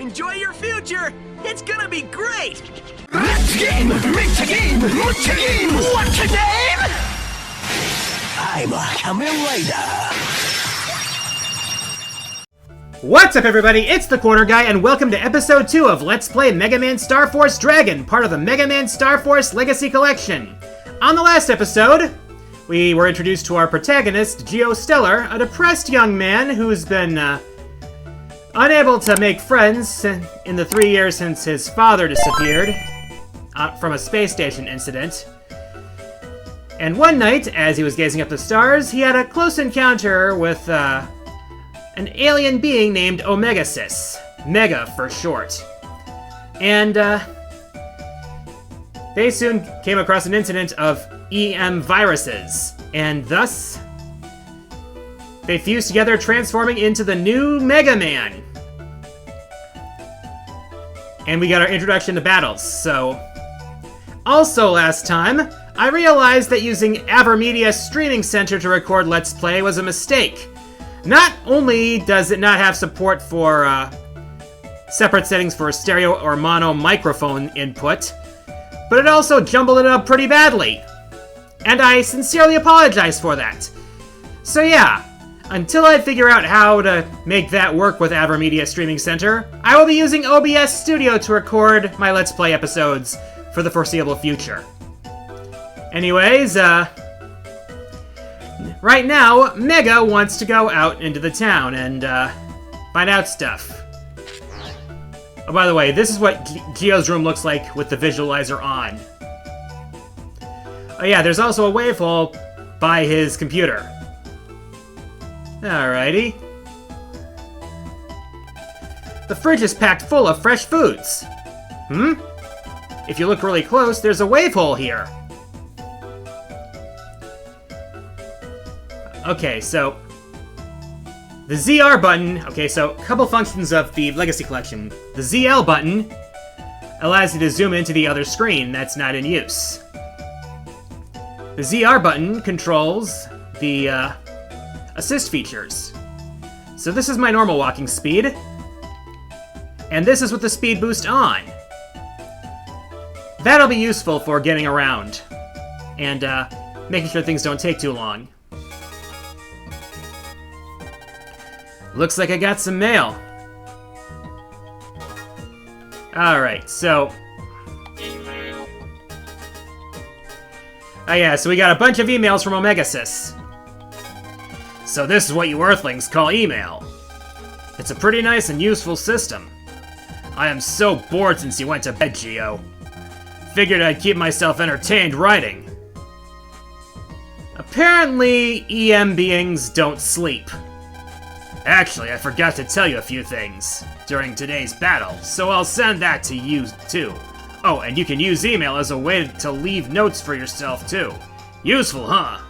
Enjoy your future! It's gonna be great! Let's game! Make the game! What's the game? What's the name? I'm a Kamen Rider! What's up, everybody? It's the Corner Guy, and welcome to episode 2 of Let's Play Mega Man Star Force Dragon, part of the Mega Man Star Force Legacy Collection. On the last episode, we were introduced to our protagonist, Geostellar, a depressed young man who's been unable to make friends in the 3 years since his father disappeared from a space station incident. And one night, as he was gazing up the stars, he had a close encounter with an alien being named Omega-Xis. Mega for short. And they soon came across an incident of EM viruses, and thus they fused together, transforming into the new Mega Man. And we got our introduction to battles, so... Also last time, I realized that using Avermedia Streaming Center to record Let's Play was a mistake. Not only does it not have support for separate settings for stereo or mono microphone input, but it also jumbled it up pretty badly. And I sincerely apologize for that. So yeah, until I figure out how to make that work with Avermedia Streaming Center, I will be using OBS Studio to record my Let's Play episodes for the foreseeable future. Anyways, right now, Mega wants to go out into the town and find out stuff. Oh, by the way, this is what Geo's room looks like with the visualizer on. Oh yeah, there's also a wave hole by his computer. Alrighty. The fridge is packed full of fresh foods. If you look really close, there's a wave hole here. Okay, so the ZR button, okay, so a couple functions of the Legacy Collection. The ZL button allows you to zoom into the other screen that's not in use. The ZR button controls the assist features. So this is my normal walking speed, and this is with the speed boost on. That'll be useful for getting around and making sure things don't take too long. Looks like I got some mail. Alright, so... Oh yeah, so we got a bunch of emails from Omega-Xis. So this is what you Earthlings call email. It's a pretty nice and useful system. I am so bored since you went to bed, Geo. Figured I'd keep myself entertained writing. Apparently, EM beings don't sleep. Actually, I forgot to tell you a few things during today's battle, so I'll send that to you too. Oh, and you can use email as a way to leave notes for yourself too. Useful, huh?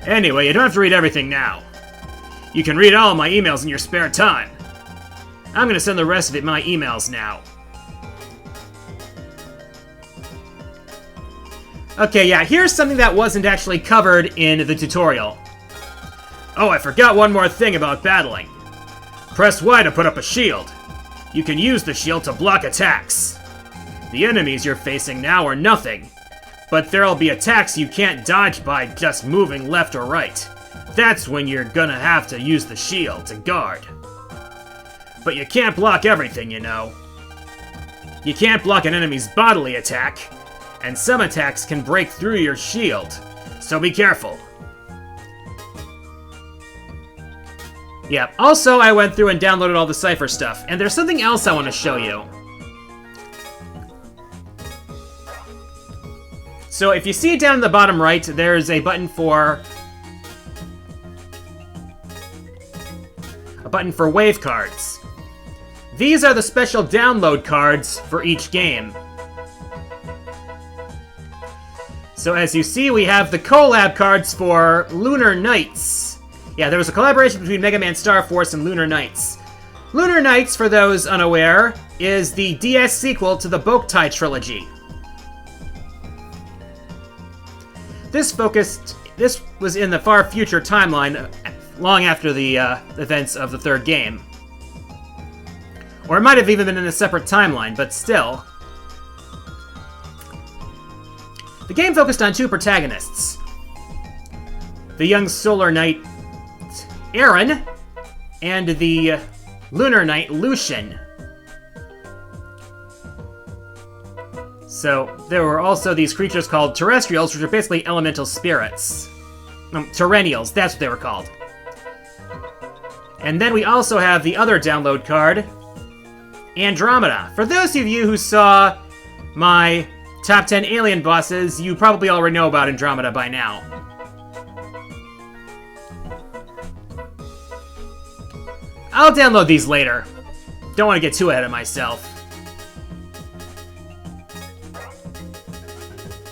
Anyway, you don't have to read everything now. You can read all of my emails in your spare time. I'm gonna send the rest of it my emails now. Okay, yeah, here's something that wasn't actually covered in the tutorial. Oh, I forgot one more thing about battling. Press Y to put up a shield. You can use the shield to block attacks. The enemies you're facing now are nothing, but there'll be attacks you can't dodge by just moving left or right. That's when you're gonna have to use the shield to guard. But you can't block everything, you know. You can't block an enemy's bodily attack, and some attacks can break through your shield, so be careful. Yeah, also I went through and downloaded all the Cypher stuff, and there's something else I want to show you. So if you see down in the bottom right, there's a button for wave cards. These are the special download cards for each game. So as you see, we have the collab cards for Lunar Knights. Yeah, there was a collaboration between Mega Man Star Force and Lunar Knights. Lunar Knights, for those unaware, is the DS sequel to the Boktai trilogy. This was in the far future timeline, long after the events of the third game. Or it might have even been in a separate timeline, but still. The game focused on two protagonists. The young Solar Knight, Aaron, and the Lunar Knight, Lucian. So, there were also these creatures called Terrestrials, which are basically elemental spirits. Terrennials, that's what they were called. And then we also have the other download card, Andromeda. For those of you who saw my top 10 alien bosses, you probably already know about Andromeda by now. I'll download these later. Don't want to get too ahead of myself.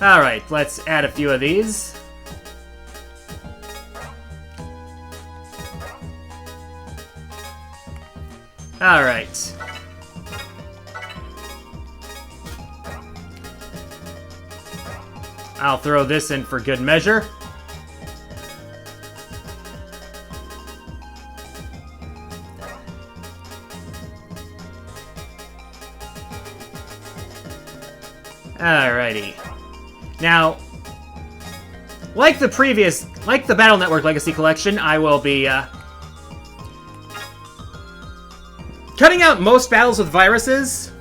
Alright, let's add a few of these. Alright. I'll throw this in for good measure. Alrighty. Now, like the Battle Network Legacy Collection, I will be, cutting out most battles with viruses.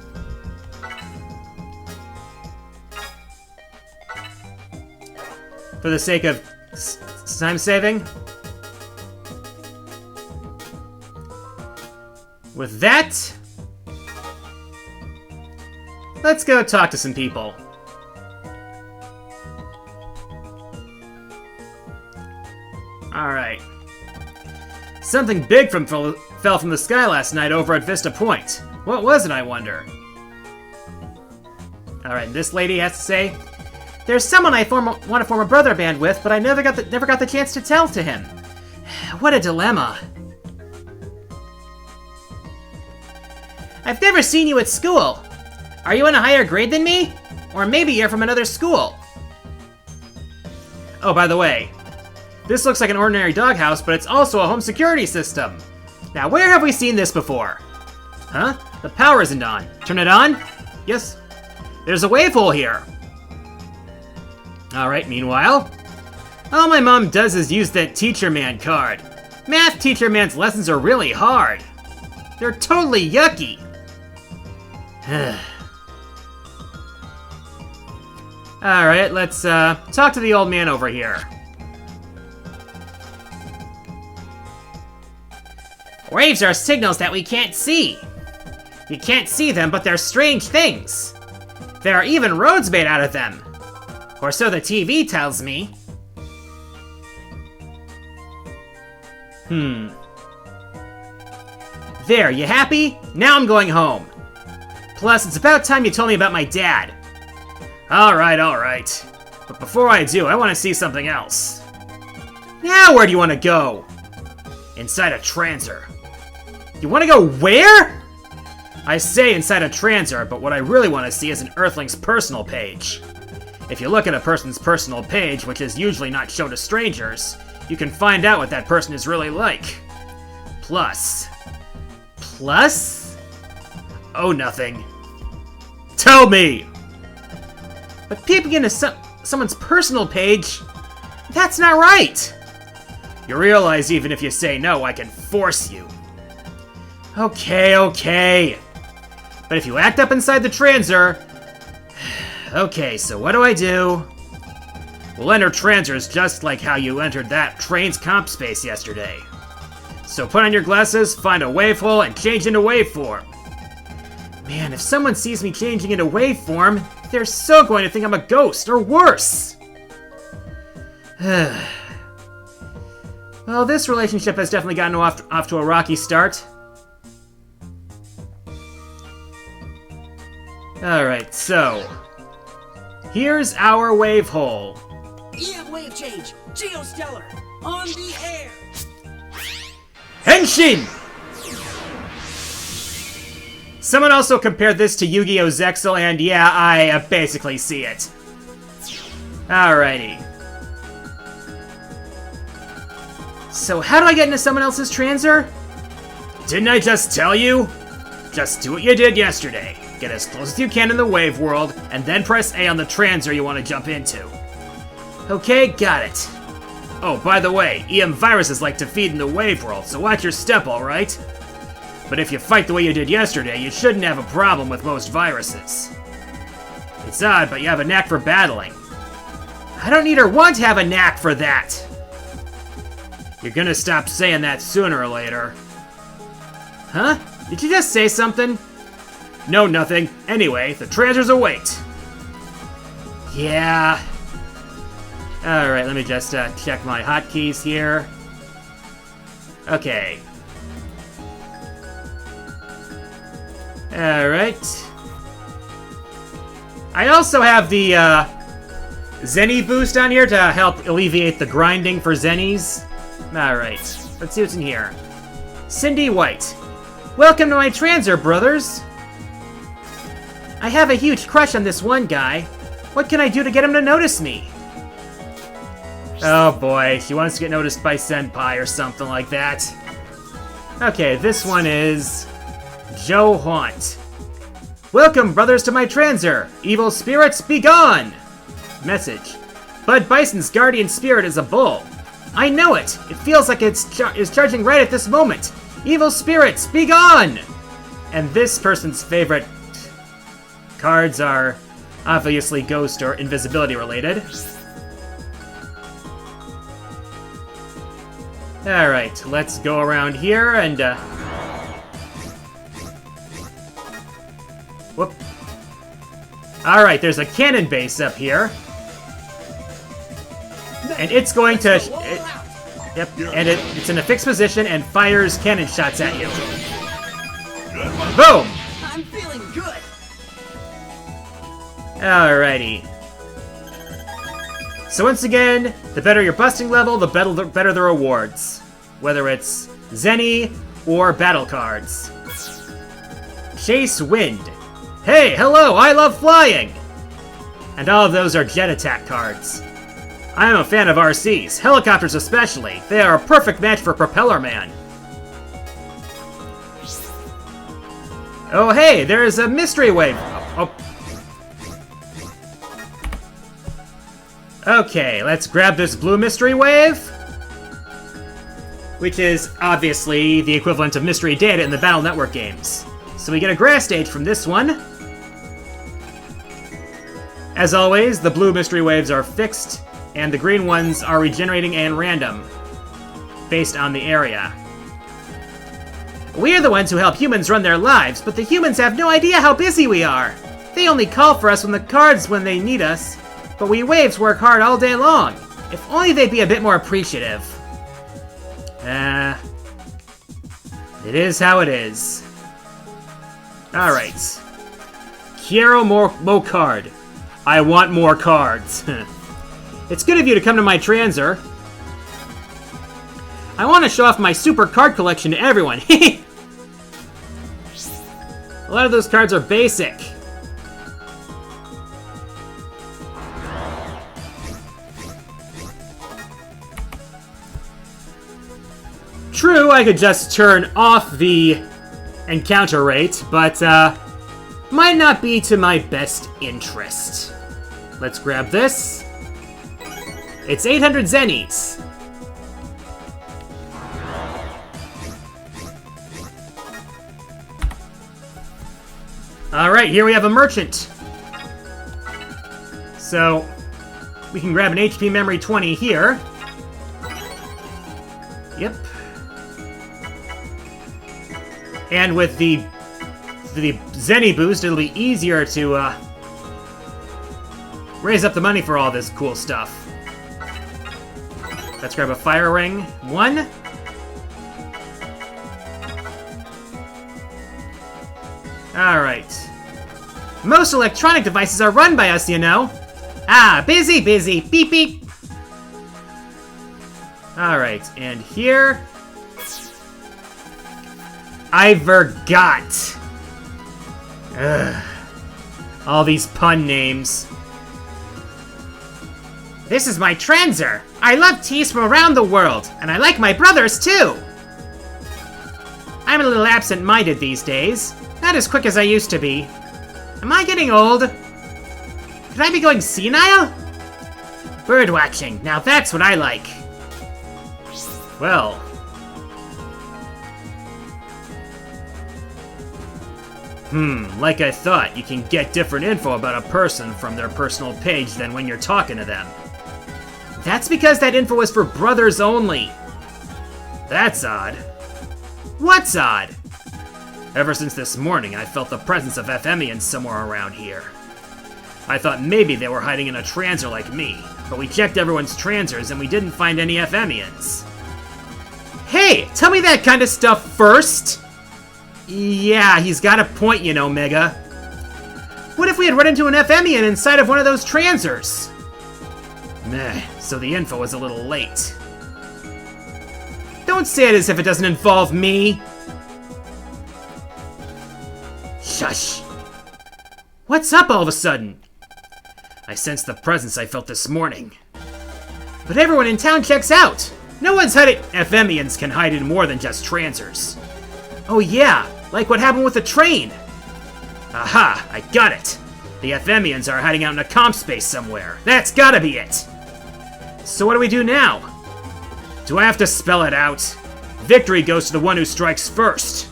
For the sake of time saving. With that, let's go talk to some people. Alright. Something big fell from the sky last night over at Vista Point. What was it, I wonder? Alright, this lady has to say, there's someone I want to form a brother band with, but I never got the chance to tell to him. What a dilemma. I've never seen you at school. Are you in a higher grade than me? Or maybe you're from another school. Oh, by the way, this looks like an ordinary doghouse, but it's also a home security system. Now, where have we seen this before? Huh? The power isn't on. Turn it on? Yes. There's a wave hole here. Alright, meanwhile, all my mom does is use that Teacher Man card. Math Teacher Man's lessons are really hard. They're totally yucky. Alright, let's talk to the old man over here. Waves are signals that we can't see. You can't see them, but they're strange things. There are even roads made out of them. Or so the TV tells me. There, you happy? Now I'm going home. Plus, it's about time you told me about my dad. Alright. But before I do, I want to see something else. Now where do you want to go? Inside a transer. You want to go where? I say inside a transer, but what I really want to see is an Earthling's personal page. If you look at a person's personal page, which is usually not shown to strangers, you can find out what that person is really like. Plus? Oh, nothing. Tell me! But peeping into someone's personal page, that's not right! You realize even if you say no, I can force you. Okay. But if you act up inside the transer... Okay, so what do? We'll enter transers just like how you entered that train's comp space yesterday. So put on your glasses, find a wave hole, and change into waveform. Man, if someone sees me changing into waveform, they're so going to think I'm a ghost, or worse! Well, this relationship has definitely gotten off to a rocky start. Alright, so... here's our wave hole. EM wave change! Geostellar! On the air! Henshin! Someone also compared this to Yu-Gi-Oh! Zexal, and yeah, I basically see it. Alrighty. So how do I get into someone else's transer? Didn't I just tell you? Just do what you did yesterday. Get as close as you can in the wave world, and then press A on the transer you want to jump into. Okay, got it. Oh, by the way, EM viruses like to feed in the wave world, so watch your step, alright? But if you fight the way you did yesterday, you shouldn't have a problem with most viruses. It's odd, but you have a knack for battling. I don't need or want to have a knack for that! You're gonna stop saying that sooner or later. Huh? Did you just say something? No, nothing. Anyway, the transers await. Yeah. Alright, let me just check my hotkeys here. Okay. Alright. I also have the Zenny boost on here to help alleviate the grinding for Zennies. Alright, let's see what's in here. Cindy White. Welcome to my transer, brothers. I have a huge crush on this one guy. What can I do to get him to notice me? Oh boy, she wants to get noticed by Senpai or something like that. Okay, this one is Joe Haunt. Welcome, brothers, to my transer. Evil spirits, be gone! Message. Bud Bison's guardian spirit is a bull. I know it! It feels like it's charging right at this moment. Evil spirits, be gone! And this person's favorite cards are obviously ghost or invisibility related. Alright, let's go around here and whoop. Alright, there's a cannon base up here. And it's going to... Yep, and it's in a fixed position and fires cannon shots at you. Boom! I'm feeling good. Alrighty. So once again, the better your busting level, the better the rewards. Whether it's Zenny or battle cards. Chase Wind. Hey, hello, I love flying! And all of those are jet attack cards. I am a fan of RCs, helicopters especially. They are a perfect match for Propeller Man. Oh hey, there's a mystery wave. Oh. Okay, let's grab this blue mystery wave. Which is obviously the equivalent of mystery data in the Battle Network games. So we get a grass stage from this one. As always, the blue mystery waves are fixed, and the green ones are regenerating and random, based on the area. We are the ones who help humans run their lives, but the humans have no idea how busy we are. They only call for us when they need us, but we waves work hard all day long. If only they'd be a bit more appreciative. It is how it is. Alright. Quiero more card. I want more cards. It's good of you to come to my transer. I want to show off my super card collection to everyone. A lot of those cards are basic. True, I could just turn off the encounter rate, but might not be to my best interest. Let's grab this. It's 800 Zennies. Alright, here we have a merchant. So, we can grab an HP memory 20 here. Yep. And with the Zenny boost, it'll be easier to raise up the money for all this cool stuff. Let's grab a fire ring. 1. Alright. Most electronic devices are run by us, you know. Ah, busy, busy. Beep, beep. Alright, and here... I forgot. Ugh. All these pun names. This is my transer. I love teas from around the world, and I like my brothers too. I'm a little absent-minded these days. Not as quick as I used to be. Am I getting old? Could I be going senile? Birdwatching. Now that's what I like. Well. Like I thought, you can get different info about a person from their personal page than when you're talking to them. That's because that info is for brothers only. That's odd. What's odd? Ever since this morning, I felt the presence of FMians somewhere around here. I thought maybe they were hiding in a transer like me, but we checked everyone's transers and we didn't find any FMians. Hey, tell me that kind of stuff first! Yeah, he's got a point, you know, Mega. What if we had run into an FMian inside of one of those transers? Meh, so the info was a little late. Don't say it as if it doesn't involve me. Shush. What's up all of a sudden? I sensed the presence I felt this morning. But everyone in town checks out. No one's hiding. FMians can hide in more than just transers. Oh yeah, like what happened with the train. Aha, I got it. The FMians are hiding out in a comp space somewhere. That's gotta be it. So what do we do now? Do I have to spell it out? Victory goes to the one who strikes first.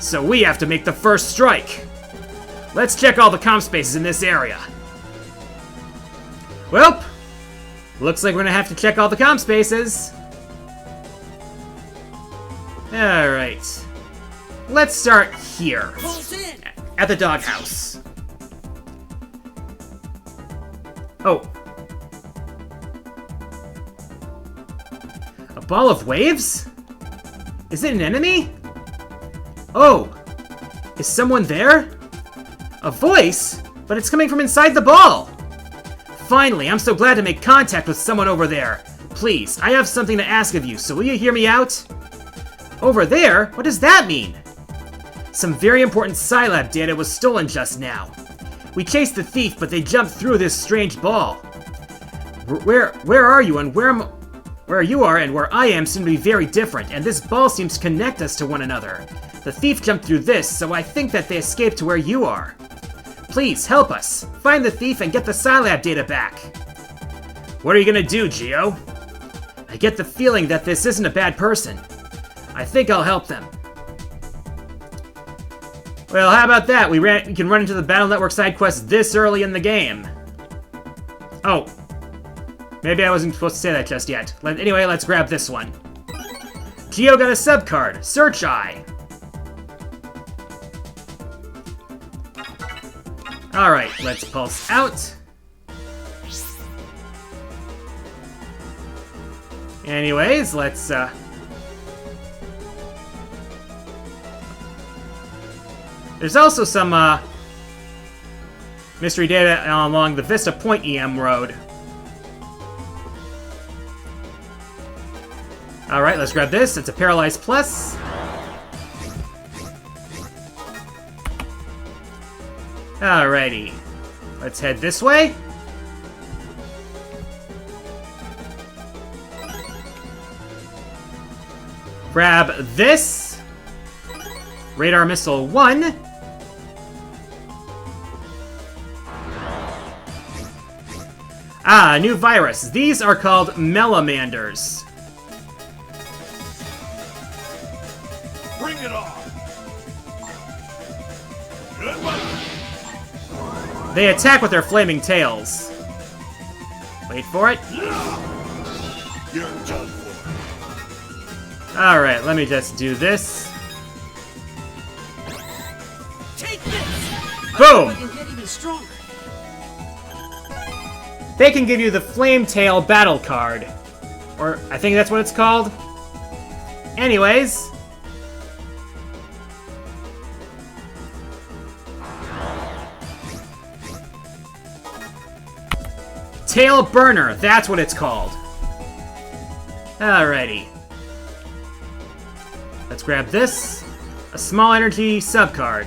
So we have to make the first strike. Let's check all the comp spaces in this area. Welp, looks like we're gonna have to check all the comp spaces. Alright. Let's start here. At the doghouse. Oh. A ball of waves? Is it an enemy? Oh. Is someone there? A voice? But it's coming from inside the ball. Finally, I'm so glad to make contact with someone over there. Please, I have something to ask of you, so will you hear me out? Over there? What does that mean? Some very important Scilab data was stolen just now. We chased the thief, but they jumped through this strange ball. Where are you and where you are and where I am seem to be very different, and this ball seems to connect us to one another. The thief jumped through this, so I think that they escaped to where you are. Please, help us. Find the thief and get the Scilab data back. What are you gonna do, Geo? I get the feeling that this isn't a bad person. I think I'll help them. Well, how about that? We can run into the Battle Network side quest this early in the game. Oh. Maybe I wasn't supposed to say that just yet. Anyway, let's grab this one. Geo got a sub card. Search Eye. Alright, let's pulse out. Anyways, let's, There's also some, mystery data along the Vista Point EM road. Alright, let's grab this. It's a Paralyzed Plus. Alrighty. Let's head this way. Grab this. Radar Missile 1. Ah, a new virus. These are called Melamanders. Bring it on! Good one! They attack with their flaming tails. Wait for it. You're done for. Alright, let me just do this. Take this! Boom! I can get even stronger. They can give you the Flame Tail battle card. Or, I think that's what it's called. Anyways. Tail Burner, that's what it's called. Alrighty. Let's grab this. A small energy subcard.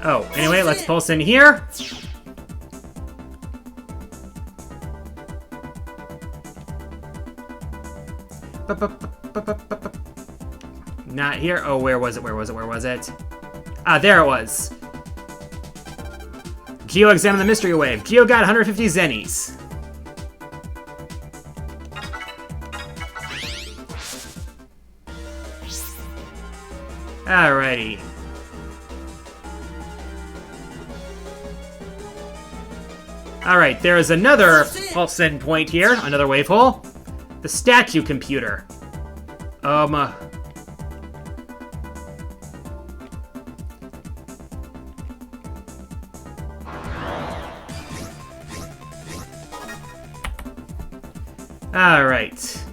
Oh, anyway, let's pulse in here. Not here. Oh, where was it? Where was it? Where was it? Ah, there it was. Geo examined the mystery wave. Geo got 150 zennies. Alrighty. Alright, there is another pulse end point here. Another wave hole. The statue computer. Alright.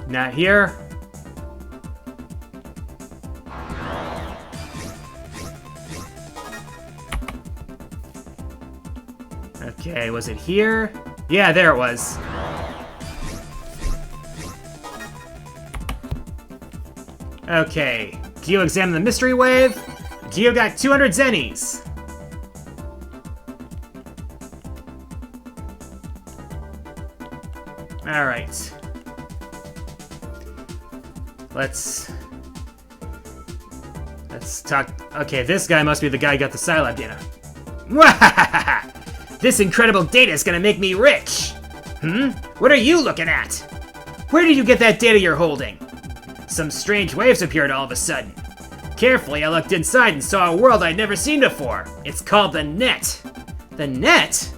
Not here. Okay, was it here? Yeah, there it was. Okay, Geo examined the mystery wave. Geo got 200 zennies. Alright. Let's talk. Okay, this guy must be the guy who got the Scilab data. This incredible data is gonna make me rich! What are you looking at? Where did you get that data you're holding? Some strange waves appeared all of a sudden. Carefully, I looked inside and saw a world I'd never seen before. It's called the net. The net?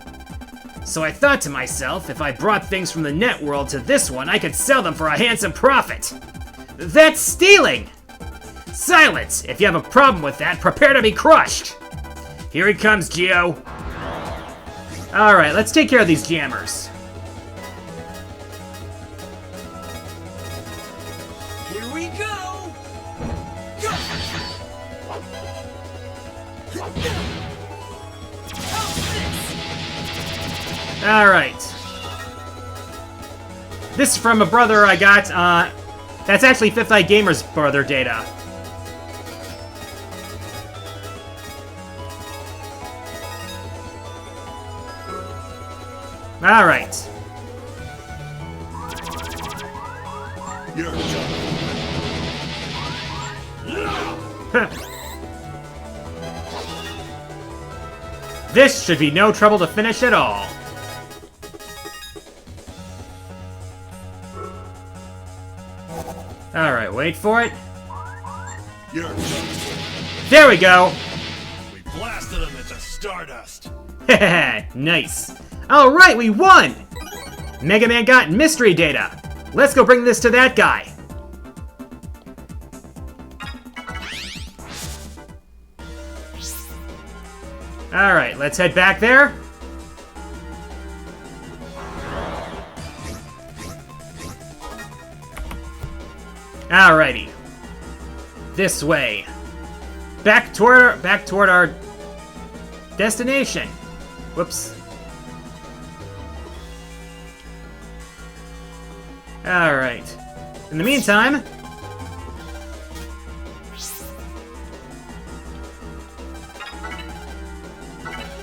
So I thought to myself, if I brought things from the net world to this one, I could sell them for a handsome profit. That's stealing! Silence! If you have a problem with that, prepare to be crushed! Here he comes, Geo. Alright, let's take care of these jammers. Here we go! Go! Alright. This is from a brother I got, that's actually Fifth Eye Gamer's brother data. Alright. This should be no trouble to finish at all. Alright, wait for it. There we go! We blasted him into stardust. Nice. Alright, we won! Mega Man got mystery data. Let's go bring this to that guy. Alright, let's head back there. Alrighty. This way. Back toward our destination. Whoops. Alright. In the meantime...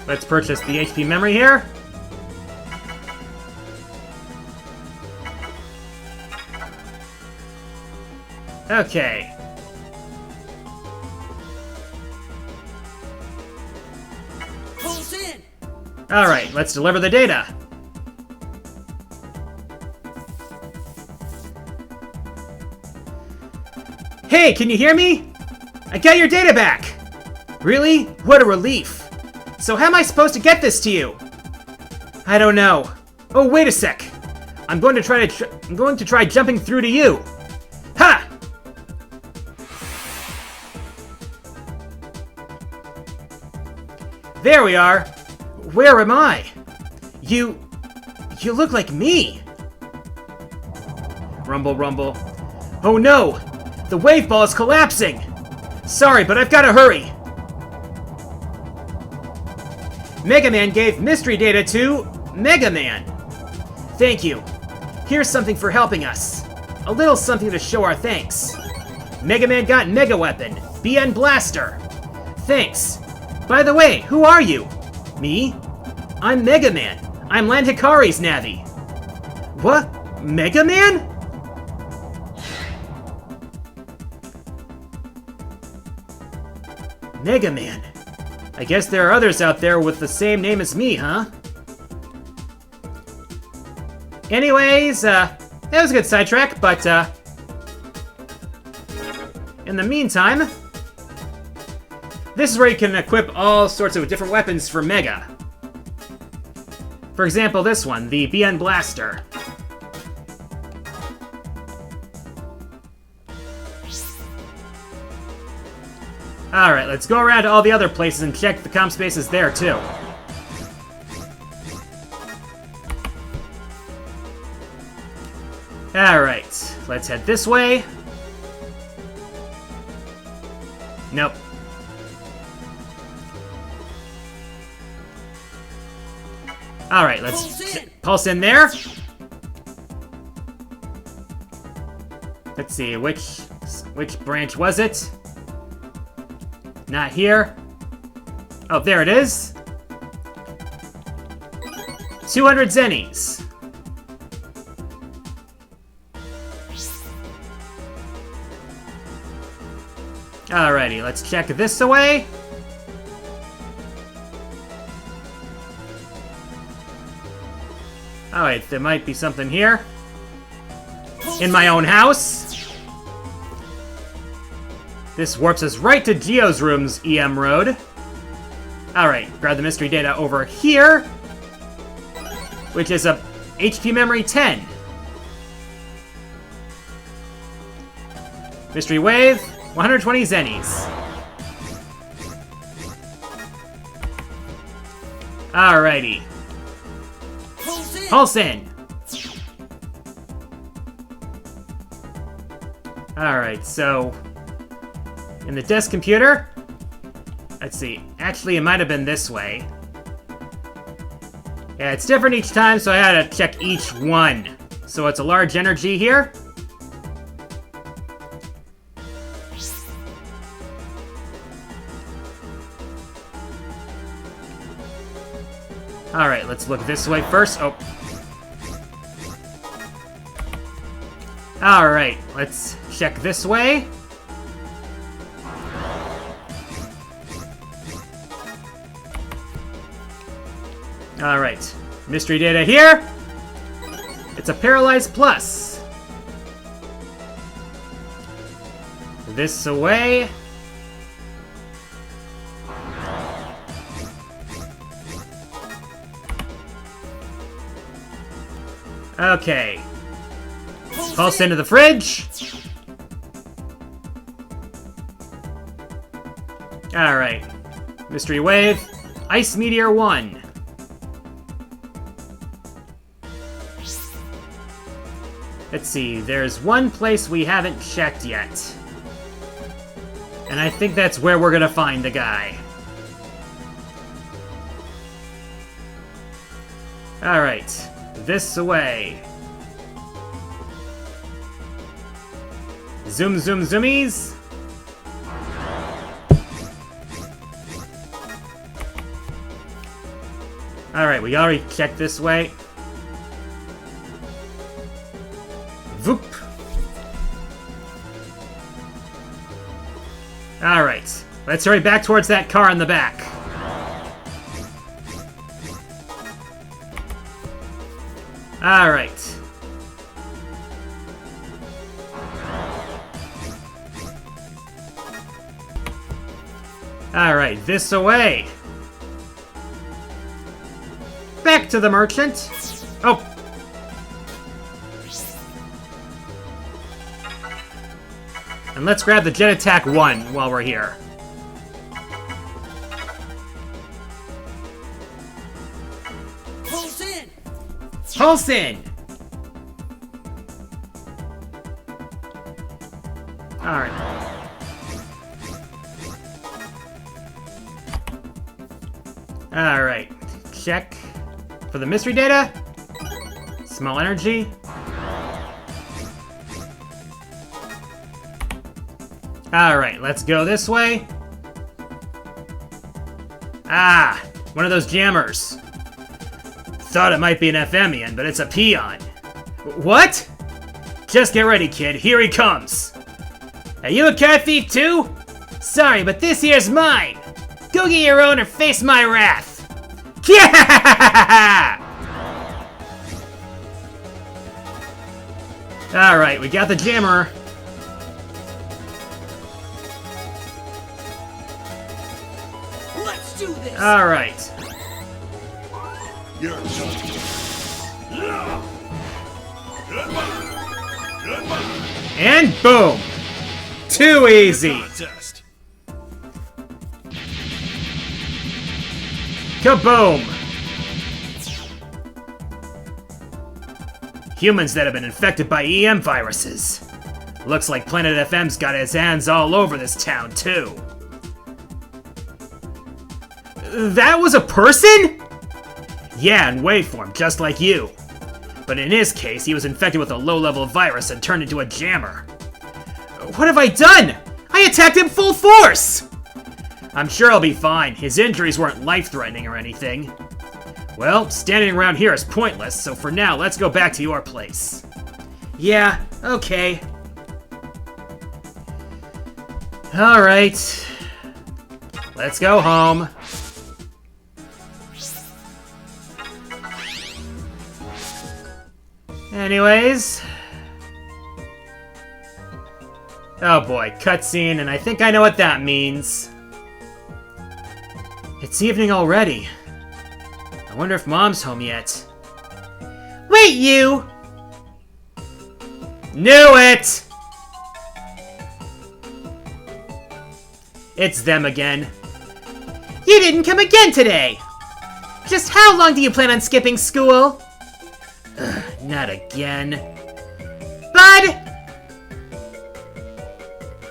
let's purchase the HP memory here. Okay. Pulse in! Alright, let's deliver the data. Hey, can you hear me? I got your data back! Really? What a relief. So how am I supposed to get this to you? I don't know. Oh, wait a sec. I'm going to try jumping through to you. Ha! There we are. Where am I? You look like me. Rumble, rumble. Oh no! The wave ball is collapsing! Sorry, but I've got to hurry. Mega Man gave mystery data to Mega Man. Thank you. Here's something for helping us. A little something to show our thanks. Mega Man got Mega Weapon, BN Blaster. Thanks. By the way, who are you? Me? I'm Mega Man. I'm Land Hikari's Navi. What? Mega Man? Mega Man. I guess there are others out there with the same name as me, huh? Anyways, that was a good sidetrack, but, in the meantime, this is where you can equip all sorts of different weapons for Mega. For example, this one, the BN Blaster. Alright, let's go around to all the other places and check the comp spaces there, too. Alright, let's head this way. Nope. Alright, let's pulse in there. Let's see, which branch was it? Not here. Oh, there it is. 200 zennies. Alrighty, let's check this away. Alright, there might be something here. In my own house. This warps us right to Geo's room's EM road. Alright, grab the mystery data over here, which is a HP memory 10. Mystery wave, 120 zennies. Alrighty. Pulse in. Alright, so in the desk computer, let's see, actually it might have been this way. Yeah, it's different each time, so I had to check each one. So it's a large energy here. Alright, let's look this way first. Oh. Alright, let's check this way. Alright, mystery data here. It's a Paralyzed Plus. This away. Okay. Pulse into the fridge. Alright. Mystery wave. Ice Meteor 1. Let's see, there's one place we haven't checked yet. And I think that's where we're gonna find the guy. Alright, this away. Zoom, zoom, zoomies. Alright, we already checked this way. Voop. Alright, let's hurry back towards that car in the back. Alright. Alright, this away. Back to the merchant. Oh. And let's grab the Jet Attack 1 while we're here. Pulse in! Pulse in! Alright. Alright. Check for the mystery data. Small energy. Alright, let's go this way. Ah, one of those jammers. Thought it might be an Femian, but it's a peon. What? Just get ready, kid. Here he comes. Are you a cat thief too? Sorry, but this here's mine! Go get your own or face my wrath! Yeah! Alright, we got the jammer. Let's do this! Alright. You're done. Goodbye. Goodbye. And boom! Too easy! Contest. Kaboom! Humans that have been infected by EM viruses. Looks like Planet FM's got his hands all over this town, too. That was a person? Yeah, in wave form, just like you. But in his case, he was infected with a low-level virus and turned into a jammer. What have I done? I attacked him full force! I'm sure I'll be fine. His injuries weren't life-threatening or anything. Well, standing around here is pointless, so for now, let's go back to your place. Yeah, okay. Alright. Let's go home. Anyways. Oh boy, cutscene, and I think I know what that means. It's evening already. I wonder if Mom's home yet. Wait, you! Knew it! It's them again. You didn't come again today! Just how long do you plan on skipping school? Ugh, not again. Bud!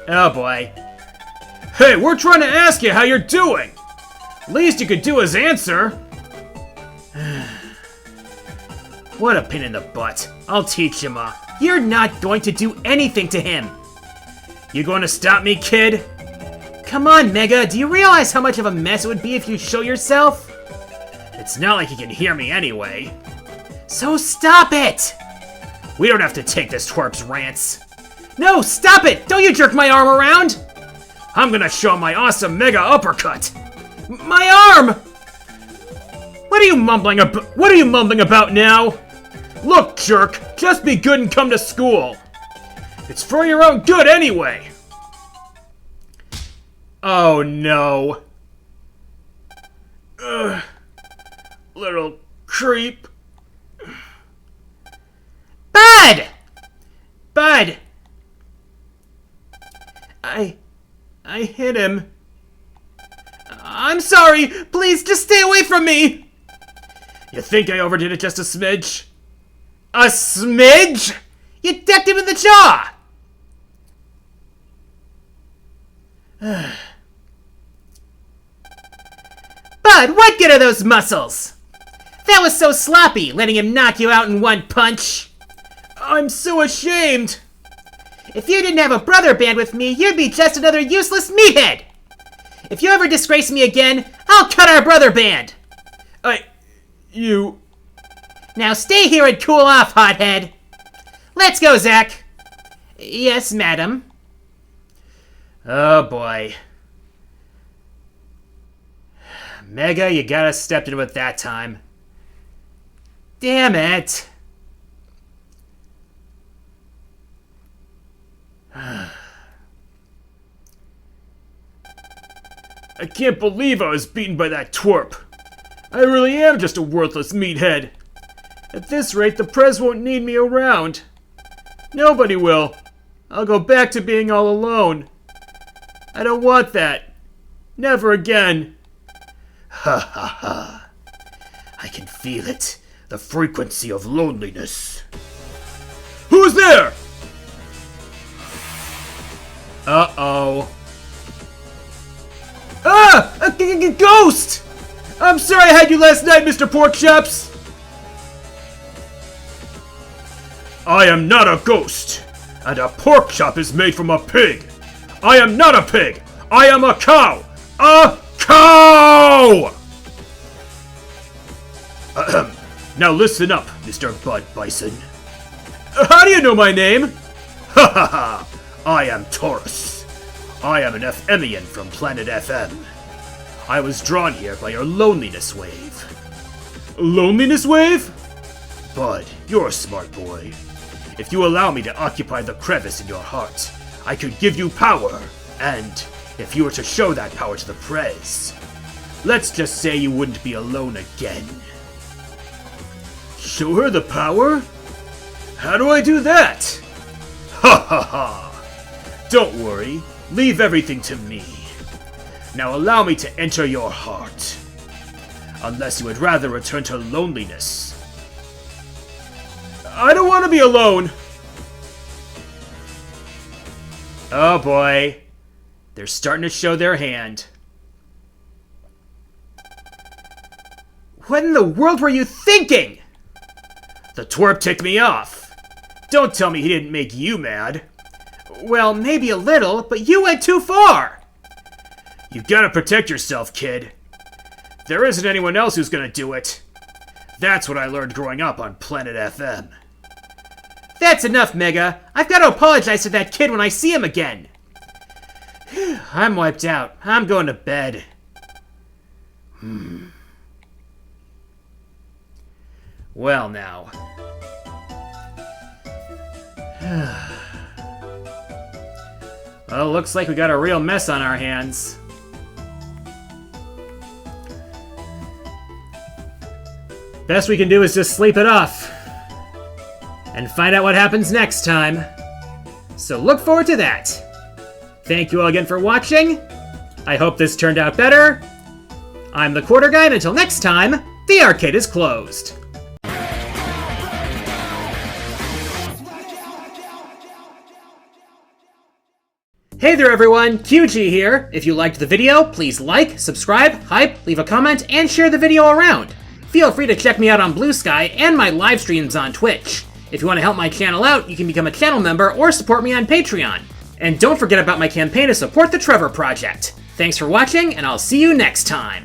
Oh boy. Hey, we're trying to ask you how you're doing! Least you could do is answer. What a pain in the butt. I'll teach him, You're not going to do anything to him. You going to stop me, kid? Come on, Mega, do you realize how much of a mess it would be if you show yourself? It's not like he can hear me anyway. So stop it! We don't have to take this twerp's rants. No, stop it! Don't you jerk my arm around! I'm gonna show him my awesome Mega uppercut! My arm! What are you mumbling about? What are you mumbling about now? Look, jerk, just be good and come to school. It's for your own good anyway. Oh no. Ugh. Little creep. Bud! Bud! I hit him. I'm sorry! Please, just stay away from me! You think I overdid it just a smidge? A smidge? You decked him in the jaw! Bud, what good are those muscles? That was so sloppy, letting him knock you out in one punch. I'm so ashamed. If you didn't have a brother band with me, you'd be just another useless meathead. If you ever disgrace me again, I'll cut our brother band. You... Now stay here and cool off, hothead. Let's go, Zach. Yes, madam. Oh, boy. Mega, you gotta step in with that time. Damn it. I can't believe I was beaten by that twerp. I really am just a worthless meathead. At this rate, the Prez won't need me around. Nobody will. I'll go back to being all alone. I don't want that. Never again. Ha ha ha. I can feel it. The frequency of loneliness. Who's there? Uh-oh. Ah! A ghost! I'm sorry I had you last night, Mr. Porkchops! I am not a ghost, and a pork chop is made from a pig. I am not a pig! I am a cow! A cow! Ahem. Now listen up, Mr. Bud Bison. How do you know my name? Ha ha ha! I am Taurus. I am an FMian from planet FM. I was drawn here by your loneliness wave. Loneliness wave? Bud, you're a smart boy. If you allow me to occupy the crevice in your heart, I could give you power, and if you were to show that power to the Prez, let's just say you wouldn't be alone again. Show her the power? How do I do that? Ha ha ha! Don't worry, leave everything to me. Now allow me to enter your heart. Unless you would rather return to loneliness. I don't want to be alone! Oh boy. They're starting to show their hand. What in the world were you thinking? The twerp ticked me off. Don't tell me he didn't make you mad. Well, maybe a little, but you went too far! You gotta protect yourself, kid. There isn't anyone else who's gonna do it. That's what I learned growing up on Planet FM. That's enough, Mega. I've got to apologize to that kid when I see him again. I'm wiped out. I'm going to bed. Well, now. Well, looks like we got a real mess on our hands. Best we can do is just sleep it off. And find out what happens next time. So look forward to that. Thank you all again for watching. I hope this turned out better. I'm the Quarter Guy, and until next time, the arcade is closed. Hey there everyone, QG here. If you liked the video, please like, subscribe, hype, leave a comment, and share the video around. Feel free to check me out on Blue Sky and my live streams on Twitch. If you want to help my channel out, you can become a channel member or support me on Patreon. And don't forget about my campaign to support the Trevor Project. Thanks for watching, and I'll see you next time.